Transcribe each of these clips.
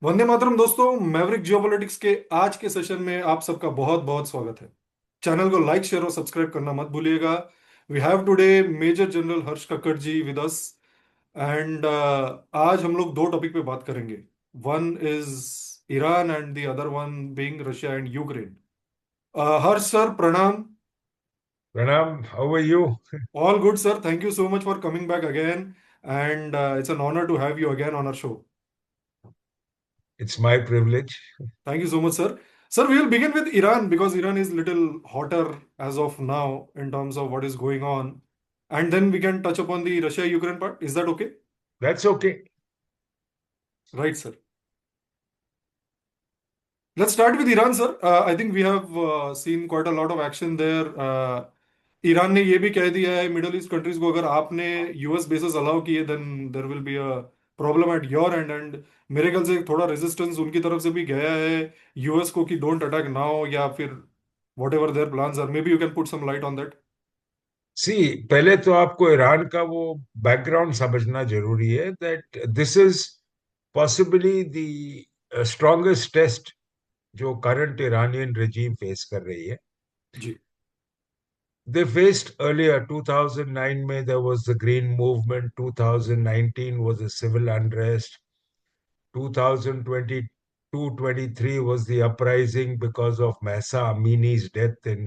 वंदे मातरम दोस्तों। Maverick geopolitics के आज के सेशन में आप सबका बहुत बहुत स्वागत है। चैनल को लाइक शेयर और सब्सक्राइब करना मत भूलिएगा। We have today major general Harsh Kakkar ji with us. And आज हम लोग दो टॉपिक पे बात करेंगे। One is Iran and the other one being Russia and Ukraine. Harsh sir, प्रणाम। Pranam, how are you? All good sir, thank you so much for coming back again. And it's an honour to have you again on our show. It's my privilege. Thank you so much, sir. Sir, we will begin with Iran because Iran is little hotter as of now in terms of what is going on. And then we can touch upon the Russia-Ukraine part. Is that okay? That's okay. Right, sir. Let's start with Iran, sir. I think we have seen quite a lot of action there. Iran ने ये भी कह दिया है middle east countries को, अगर आपने US bases allow किए then there will be a problem at your end. And मेरे ख्याल से थोड़ा रेजिस्टेंस उनकी तरफ से भी गया है यूएस को कि डोंट अटैक नाउ, या फिर whatever their plans are. Maybe you can put some light on that. पहले तो आपको ईरान का वो बैकग्राउंड समझना जरूरी है that this is possibly the strongest test जो करंट Iranian regime फेस कर रही है. जी। They faced earlier 2009 में there was the Green Movement, 2019 was a civil unrest, 2022-23 was the uprising because of Mahsa Amini's death in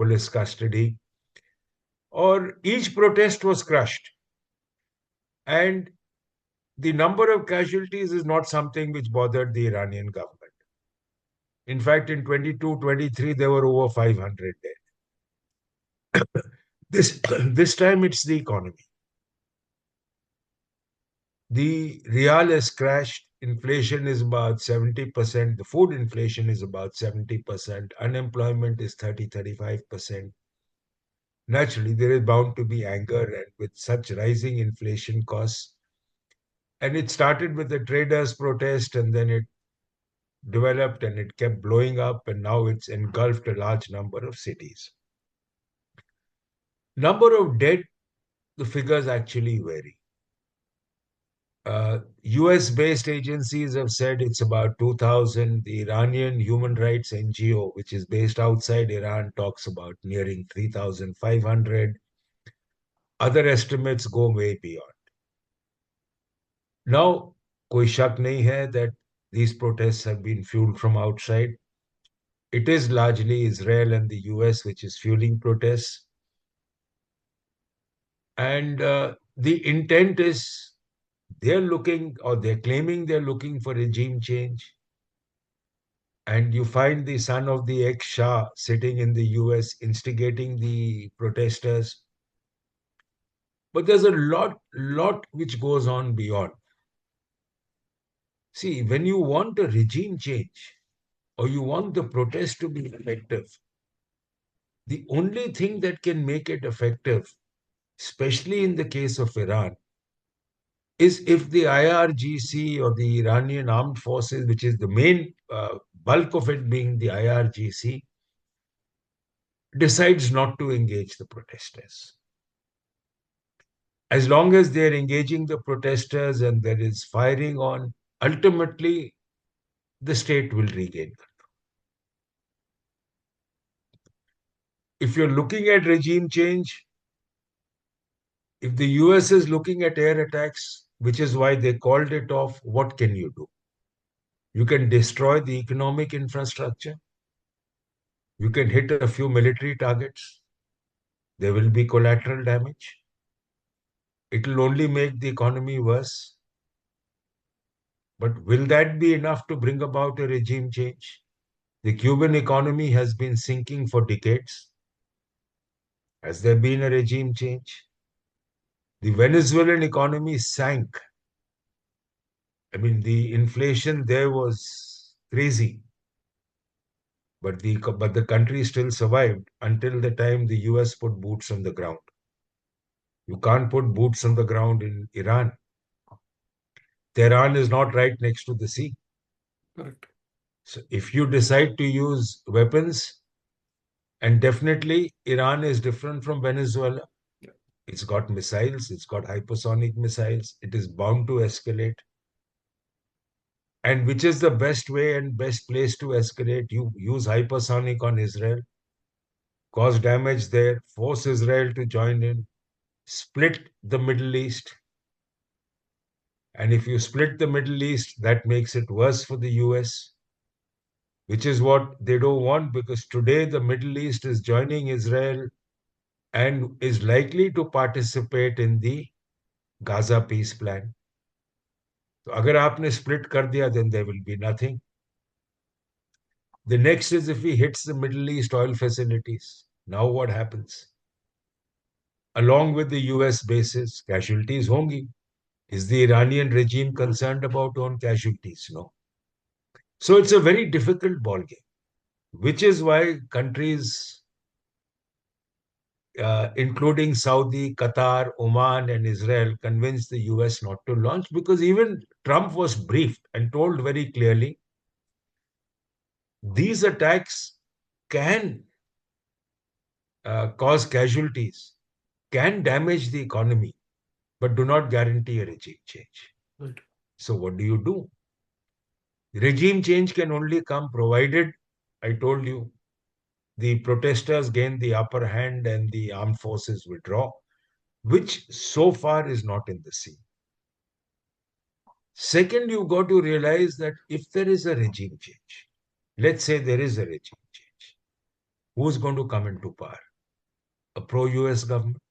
police custody. Or each protest was crushed. And the number of casualties is not something which bothered the Iranian government. In fact, in 22-23, there were over 500 dead. This time it's the economy. The real has crashed. Inflation is about 70%. The food inflation is about 70%. Unemployment is 35%. Naturally, there is bound to be anger, and with such rising inflation costs. And it started with the traders' protest, and then it developed and it kept blowing up, and now it's engulfed a large number of cities. Number of dead, the figures actually vary. US based agencies have said it's about 2,000. The Iranian Human Rights NGO, which is based outside Iran, talks about nearing 3,500. Other estimates go way beyond. Now, कोई शक नहीं है that these protests have been fueled from outside. It is largely Israel and the US which is fueling protests. And the intent is they're looking, or they're claiming they're looking for regime change. And you find the son of the ex-Shah sitting in the US instigating the protesters. But there's a lot which goes on beyond. See, when you want a regime change or you want the protest to be effective, the only thing that can make it effective, especially in the case of Iran, is if the IRGC or the Iranian armed forces, which is the main bulk of it being the IRGC, decides not to engage the protesters. As long as they're engaging the protesters and there is firing on, ultimately the state will regain. If you're looking at regime change, if the US is looking at air attacks, which is why they called it off, what can you do? You can destroy the economic infrastructure. You can hit a few military targets. There will be collateral damage. It will only make the economy worse. But will that be enough to bring about a regime change? The Cuban economy has been sinking for decades. Has there been a regime change? The Venezuelan economy sank. I mean, the inflation there was crazy, but the country still survived until the time the US put boots on the ground. You can't put boots on the ground in Iran. Tehran is not right next to the sea. Correct. So if you decide to use weapons, and definitely Iran is different from Venezuela. Yeah. It's got missiles, it's got hypersonic missiles, it is bound to escalate. And which is the best way and best place to escalate? You use hypersonic on Israel, cause damage there, force Israel to join in, split the Middle East. And if you split the Middle East, that makes it worse for the US, which is what they don't want, because today the Middle East is joining Israel and is likely to participate in the Gaza peace plan. So agar aapne split kar diya, then there will be nothing. The next is if he hits the Middle East oil facilities. Now what happens? Along with the US bases, casualties hongi. Is the Iranian regime concerned about own casualties? No. So it's a very difficult ballgame, which is why countries, including Saudi, Qatar, Oman, and Israel, convinced the US not to launch, because even Trump was briefed and told very clearly these attacks can cause casualties, can damage the economy, but do not guarantee a regime change. Right. So, what do you do? Regime change can only come provided, I told you, the protesters gain the upper hand and the armed forces withdraw, which so far is not in the scene. Second, you've got to realize that if there is a regime change, let's say there is a regime change, who's going to come into power? A pro US government.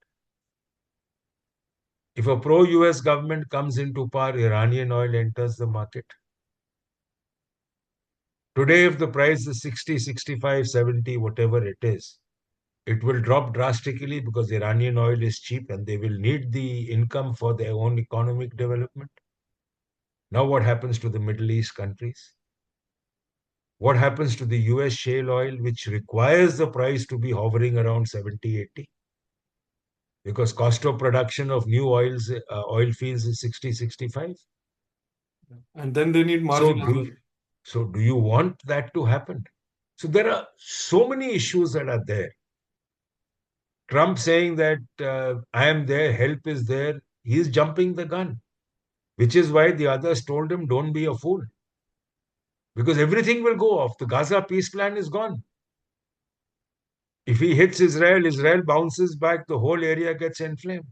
If a pro US government comes into power, Iranian oil enters the market. Today, if the price is 60, 65, 70, whatever it is, it will drop drastically because Iranian oil is cheap and they will need the income for their own economic development. Now, what happens to the Middle East countries? What happens to the US shale oil, which requires the price to be hovering around 70, 80? Because cost of production of new oil fields is 60, 65. And then they need So margin as do well. you, so do you want that to happen? So there are so many issues that are there. Trump saying that I am there, help is there, he's jumping the gun, which is why the others told him, don't be a fool. Because everything will go off. The Gaza peace plan is gone. If he hits Israel, Israel bounces back, the whole area gets inflamed.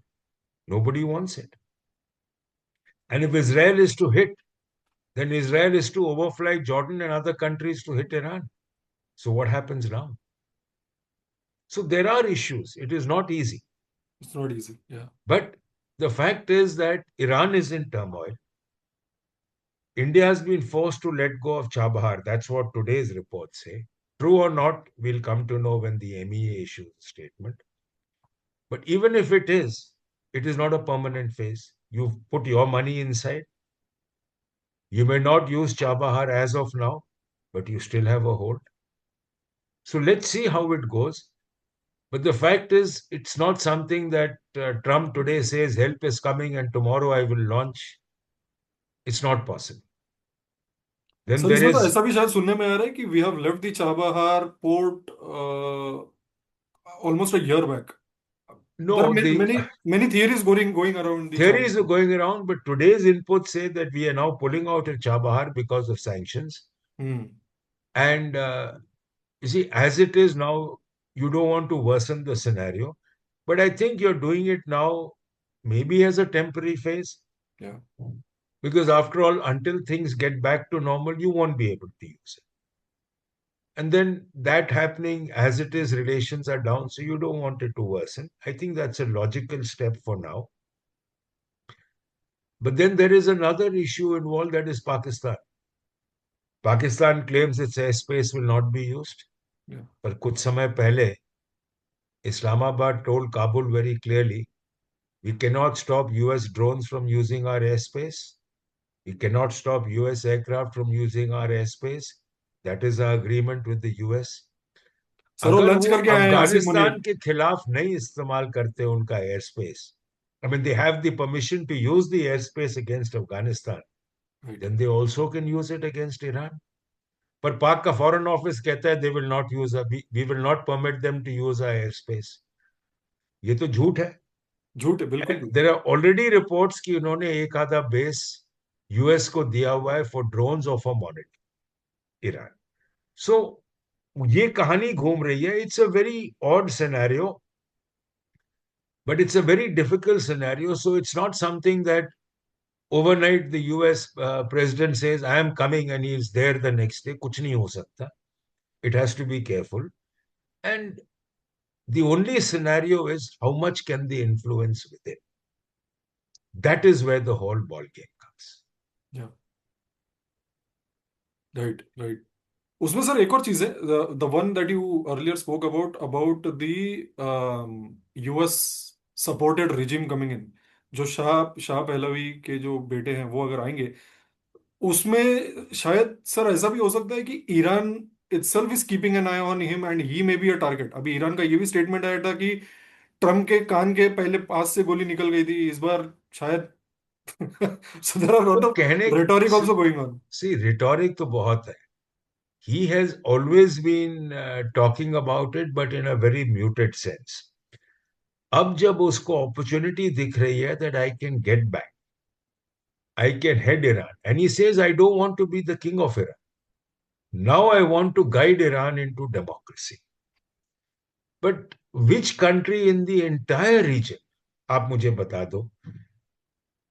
Nobody wants it. And if Israel is to hit, then Israel is to overfly Jordan and other countries to hit Iran. So what happens now? So there are issues. It is not easy. It's not easy. Yeah. But the fact is that Iran is in turmoil. India has been forced to let go of Chabahar. That's what today's reports say. True or not, we'll come to know when the MEA issues a statement. But even if it is not a permanent phase. You've put your money inside. You may not use Chabahar as of now, but you still have a hold. So let's see how it goes. But the fact is, it's not something that Trump today says help is coming and tomorrow I will launch. It's not possible. Then sir there इसमें तो is ऐसा भी शायद सुनने में आ रहा है कि we have left the Chabahar port almost a year back. There are no, the many theories going around the theories are Chabahar. going around, but today's inputs say that we are now pulling out of Chabahar because of sanctions. Hmm. And you see, as it is now, you don't want to worsen the scenario. But I think you're doing it now, maybe as a temporary phase. Yeah. Because after all, until things get back to normal, you won't be able to use it. And then that happening as it is, relations are down, so you don't want it to worsen. I think that's a logical step for now. But then there is another issue involved, that is Pakistan. Pakistan claims its airspace will not be used. Yeah. But kuch samay pehle, Islamabad told Kabul very clearly, we cannot stop US drones from using our airspace. We cannot stop US aircraft from using our airspace. That is our agreement with the US. Sir वो अगर lunch वो करके आए हैं आसिफ मुनीर. अफगानिस्तान के खिलाफ नहीं इस्तेमाल करते उनका air space, I mean, they have the permission to use the airspace against Afghanistan, Right. then they also can use it against Iran. पर पाक का फॉरेन ऑफिस कहता है they will not use, we will not permit them to use our airspace. ये तो झूठ है. झूठ है, बिल्कुल झूठ. There are already reports कि उन्होंने एक आधा बेस यूएस को दिया हुआ है फॉर ड्रोन्स और फॉर मॉनिटरिंग ईरान. सो ये कहानी घूम रही है. It's a very odd scenario, but it's a very difficult scenario. So it's not something that overnight the US president says, I am coming, and he is there the next day. Kuch nahi ho sakta. It has to be careful. And the only scenario is how much can they influence within. That is where the whole ball game comes. Yeah, right, right. उसमें sir एक और चीज है, the one that you earlier spoke about the US supported regime coming in, जो Shah Shah Pahlavi के जो बेटे हैं वो अगर आएंगे, उसमें शायद सर ऐसा भी हो सकता है कि Iran itself is keeping an I on him and he may be a target. अभी ईरान का ये भी स्टेटमेंट आया था कि ट्रम्प के कान के पहले पास से गोली निकल गई थी, इस बार शायद. सो देयर आर तो लॉट ऑफ कहने rhetoric also going on. See rhetoric तो बहुत है. He has always been talking about it, but in a very muted sense. अब जब उसको अपॉर्चुनिटी दिख रही है that I can get back, I can head Iran. And he says, I don't want to be the king of Iran. Now I want to guide Iran into democracy. But which country in the entire region, आप मुझे बता दो,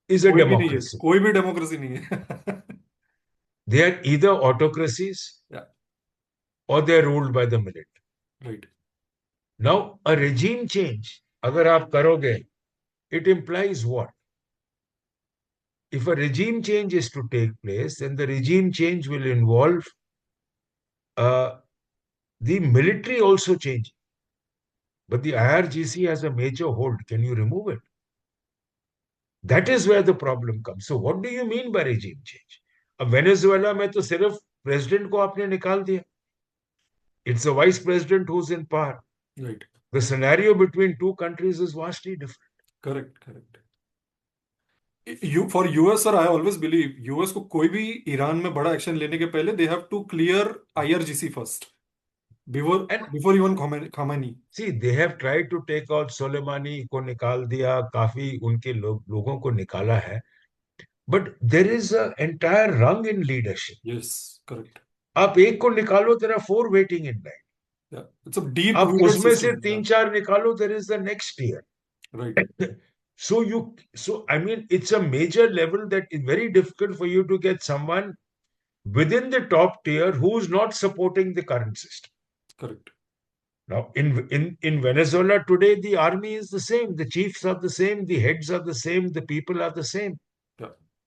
is a कोई भी नहीं है, democracy? कोई भी डेमोक्रेसी नहीं है. They are either autocracies Yeah, or they are ruled by the military. right. Now, a regime change, अगर आप करोगे, it implies what? If a regime change is to take place, then the regime change will involve uh, the military also changing. But the IRGC has a major hold. Can you remove it? That is where the problem comes. So what do you mean by regime change? अब Venezuela में तो सिर्फ president को आपने निकाल दिया. It's the vice president who's in power. Right. The scenario between two countries is vastly different. Correct, correct. You for US sir, I always believe US को कोई भी ईरान में बड़ा एक्शन लेने के पहले they have to clear IRGC first, before And before even Khamenei. see, they have tried to take out Soleimani को निकाल दिया, काफी उनके लोगों को निकाला है. But there is an entire rung in leadership. Yes, correct. आप एक को निकालो, there are four waiting in line. It's a deep आप रूटेड उसमें से सिस्टम. तीन चार निकालो, there is the next tier. Right. So I mean, it's a major level that is very difficult for you to get someone within the top tier who's not supporting the current system. Correct. Now, in Venezuela today, the army is the same, the chiefs are the same, the heads are the same, the people are the same.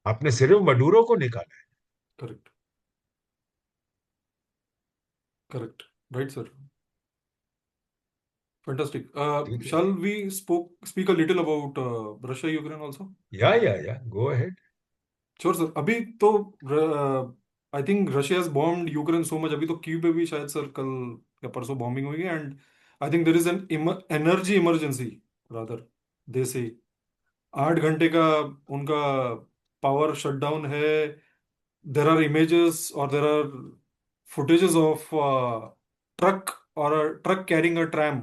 आपने सिर्फ मडूरो को निकाला है. Correct, correct. Right sir. Fantastic. ठीक है. Shall we speak a little about Russia Ukraine also? या go ahead. Sure sir. अभी तो I think Russia has bombed Ukraine so much. अभी तो कीव पे भी शायद सर कल या परसों बॉम्बिंग हुई है, and I think there is an energy emergency rather. They say 8 घंटे का उनका पावर शटडाउन है. देर आर इमेजेस और there are footages of truck और truck carrying a tram.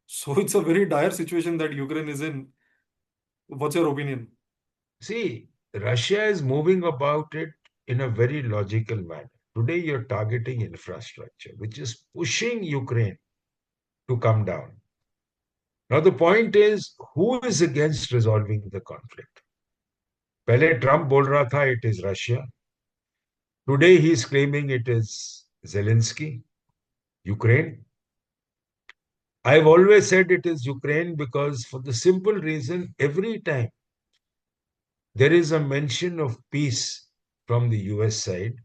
So it's a very dire situation that Ukraine is in. What's your opinion? See, Russia is moving about it in a very logical manner. Today, you're targeting infrastructure, which is pushing Ukraine to come down. Now, the point is, who is against resolving the conflict? पहले Trump बोल रहा था it is Russia. Today, he is claiming it is Zelensky, Ukraine. I've always said it is Ukraine because, for the simple reason, every time there is a mention of peace from the US side,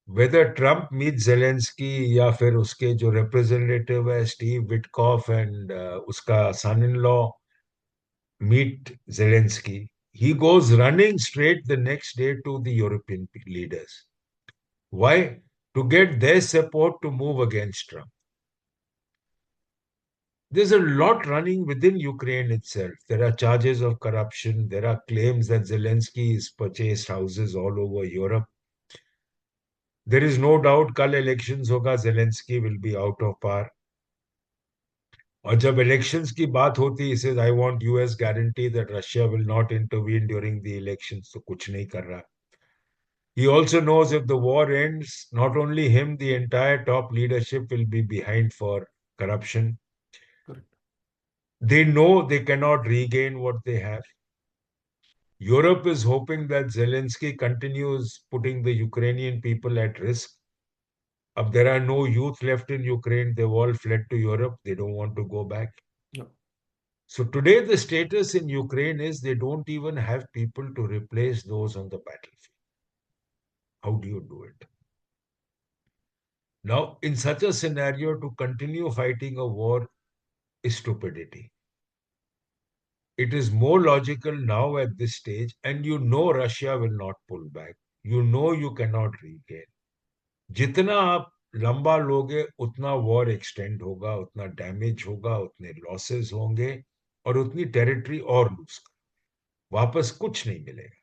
whether Trump meets Zelensky या फिर उसके जो representative है Steve Witkoff and उसका son-in-law meet Zelensky, he goes running straight the next day to the European leaders. Why? To get their support to move against Trump. There's a lot running within Ukraine itself. There are charges of corruption. There are claims that Zelensky has purchased houses all over Europe. There is no doubt kal elections hoga, Zelensky will be out of power. और जब elections की बात होती है, says I want US guarantee that Russia will not intervene during the elections, तो कुछ नहीं कर रहा. He also knows if the war ends, not only him, the entire top leadership will be behind for corruption. Correct. They know they cannot regain what they have. Europe is hoping that Zelensky continues putting the Ukrainian people at risk. If there are no youth left in Ukraine, they've all fled to Europe. They don't want to go back. Yeah. So today, the status in Ukraine is they don't even have people to replace those on the battlefield. How do you do it? Now, in such a scenario, to continue fighting a war is stupidity. It is more logical now at this stage, and you know Russia will not pull back. You know you cannot regain. जितना आप लंबा लोगे उतना war extend होगा, उतना damage होगा, उतने losses होंगे और उतनी टेरिटरी और लूज कर वापस कुछ नहीं मिलेगा.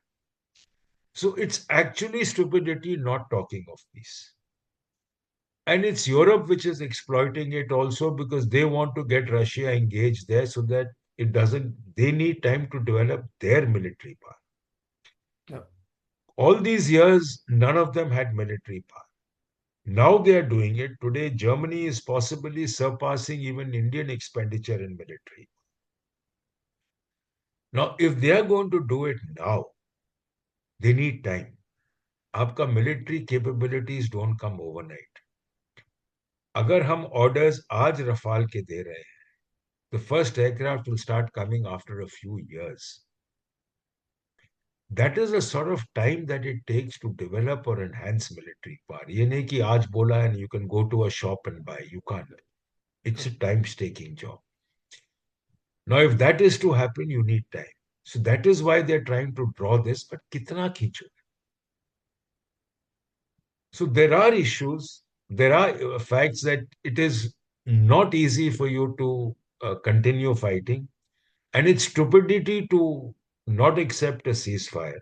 So it's actually stupidity not talking of peace. And it's Europe which is exploiting it also because they want to get Russia engaged there so that it doesn't, they need time to develop their military power. Yeah. All these years, none of them had military power. Now they are doing it. Today, Germany is possibly surpassing even Indian expenditure in military. Now, if they are going to do it now, they need time. आपका military capabilities don't come overnight. अगर हम orders आज Rafale के दे रहे हैं, the first aircraft will start coming after a few years. That is the sort of time that it takes to develop or enhance military power. ये नहीं कि आज बोला and you can go to a shop and buy. You can't. It's a time-taking job. Now, if that is to happen, you need time. So that is why they're trying to draw this, but kitna खींचो? So there are issues, there are facts that it is not easy for you to continue fighting, and it's stupidity to not accept a ceasefire.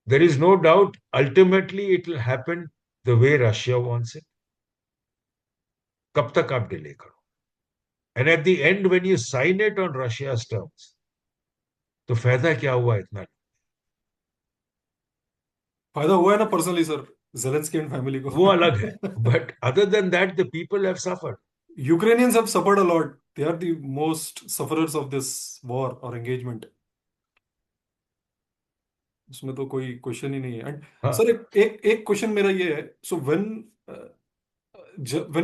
There is no doubt, ultimately, it will happen the way Russia wants it. कब तक आप delay करो? And at the end, when you sign it on Russia's terms, तो फायदा क्या हुआ इतना? फायदा हुआ है ना personally sir, Zelensky and family को. वो अलग है. But other than that, the people have suffered. Ukrainians have suffered a lot. They are the most sufferers of this war or engagement. उसमें तो कोई क्वेश्चन ही नहीं है. एंड हाँ. सर एक क्वेश्चन मेरा ये है. सो व्हेन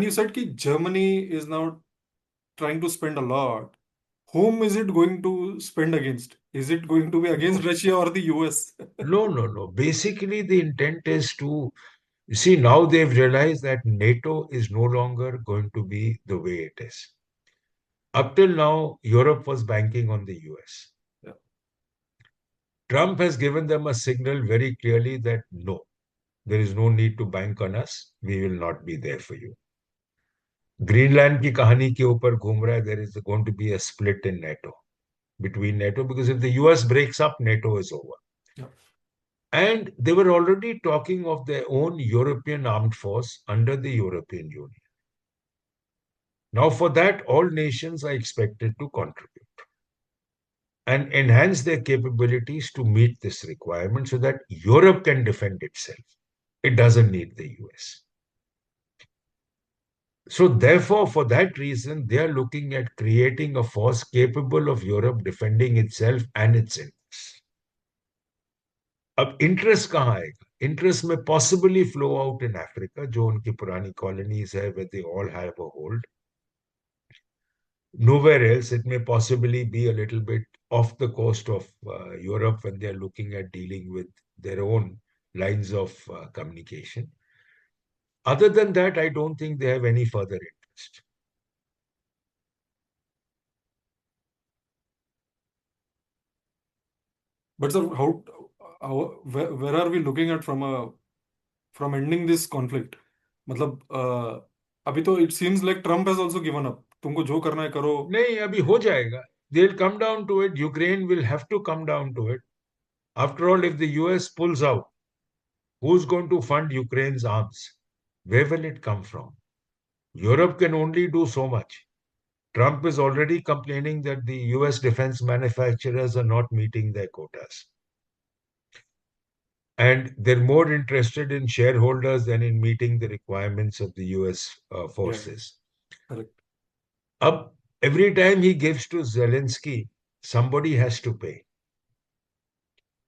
यू सेड कि Germany is now trying to spend a lot, whom is it going to spend against? Is it going to be No, against Russia or the US? no, no, no. Basically, the intent is to see now they've realized that NATO is no longer going to be the way it is. Up till now, Europe was banking on the US. Yeah. Trump has given them a signal very clearly that no, there is no need to bank on us. We will not be there for you. Greenland की कहानी के ऊपर घूम रहा है. There is going to be a split in NATO, between NATO, because if the US breaks up, NATO is over. Yeah. And they were already talking of their own European armed force under the European Union. Now, for that, all nations are expected to contribute and enhance their capabilities to meet this requirement so that Europe can defend itself. It doesn't need the US. So, therefore, for that reason, they are looking at creating a force capable of Europe defending itself and its interests. अब interest कहाँ आएगा? Interest में possibly flow out in Africa, जो उनकी पुरानी colonies है, where they all have a hold. Nowhere else. It may possibly be a little bit off the coast of Europe when they're looking at dealing with their own lines of communication. Other than that, I don't think they have any further interest. But sir, where are we looking at from ending this conflict? मतलब अभी तो it seems like Trump has also given up. तुमको जो करना है करो. नहीं, अभी हो जाएगा. They'll come down to it. Ukraine will have to come down to it. After all, if the US pulls out, who's going to fund Ukraine's arms? Where will it come from? Europe can only do so much. Trump is already complaining that the US defense manufacturers are not meeting their quotas. And they're more interested in shareholders than in meeting the requirements of the US Yeah, forces. correct. Up every time he gives to Zelensky, somebody has to pay.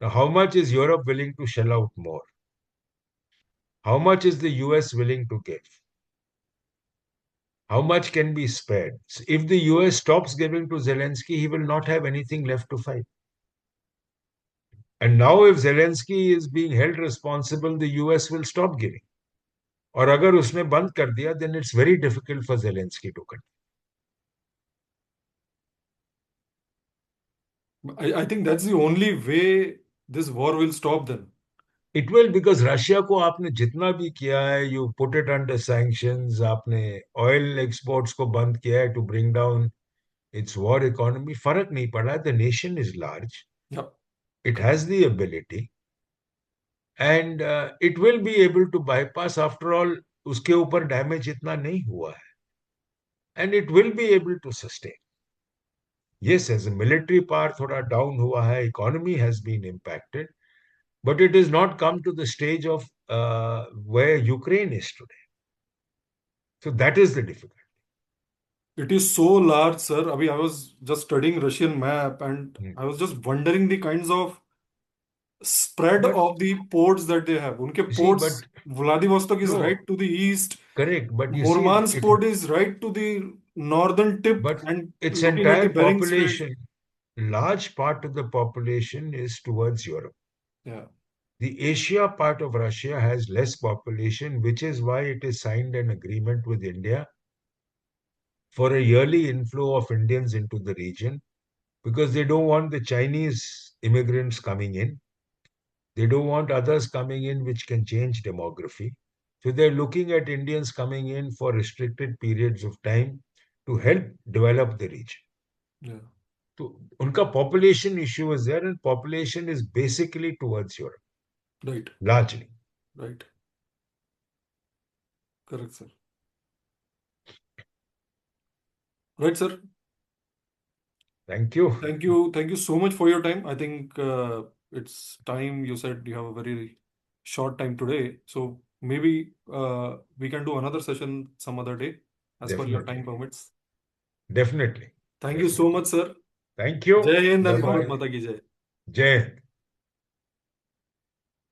Now, how much is Europe willing to shell out more? How much is the US willing to give? How much can be spared? So if the US stops giving to Zelensky, he will not have anything left to fight. And now, if Zelensky is being held responsible, the US will stop giving. और अगर उसने बंद कर दिया, then it's very difficult for Zelensky to continue. I think that's the only way this war will stop then. It will, because Russia को आपने जितना भी किया है, you put it under sanctions, आपने oil exports को बंद किया है to bring down its war economy, फर्क नहीं पड़ा. The nation is large, Yeah, it has the ability, and it will be able to bypass. After all, उसके ऊपर डैमेज इतना नहीं हुआ है, and it will be able to sustain. Yes, as a military power थोड़ा down हुआ है, economy has been impacted, but it has not come to the stage of where Ukraine is today. So that is the difficulty. it is so large, sir. Abhi, I was just studying Russian map and Mm. I was just wondering the kinds of spread But of the ports that they have. Unke you see, but ports, Vladivostok is no, right to the east, correct. But you see, Murmansk port is right to the northern tip, but and its looking at the entire Bering Strait. population, large part of the population is towards Europe. Yeah, The Asia part of Russia has less population, which is why it has signed an agreement with India for a yearly inflow of Indians into the region, because they don't want the Chinese immigrants coming in. They don't want others coming in which can change demography. So they're looking at Indians coming in for restricted periods of time to help develop the region. yeah, So unka population issue is there, and population is basically towards Europe, right, largely. right, correct, sir. Right, sir. Thank you. Thank you so much for your time. I think it's time. You said you have a very short time today, so maybe we can do another session some other day, as per your time Definitely. permits. Definitely. Thank you so Definitely. much, sir. Thank Jai you. Hind Bye and Bharat bye. Mata ki Jai. Jai Hind.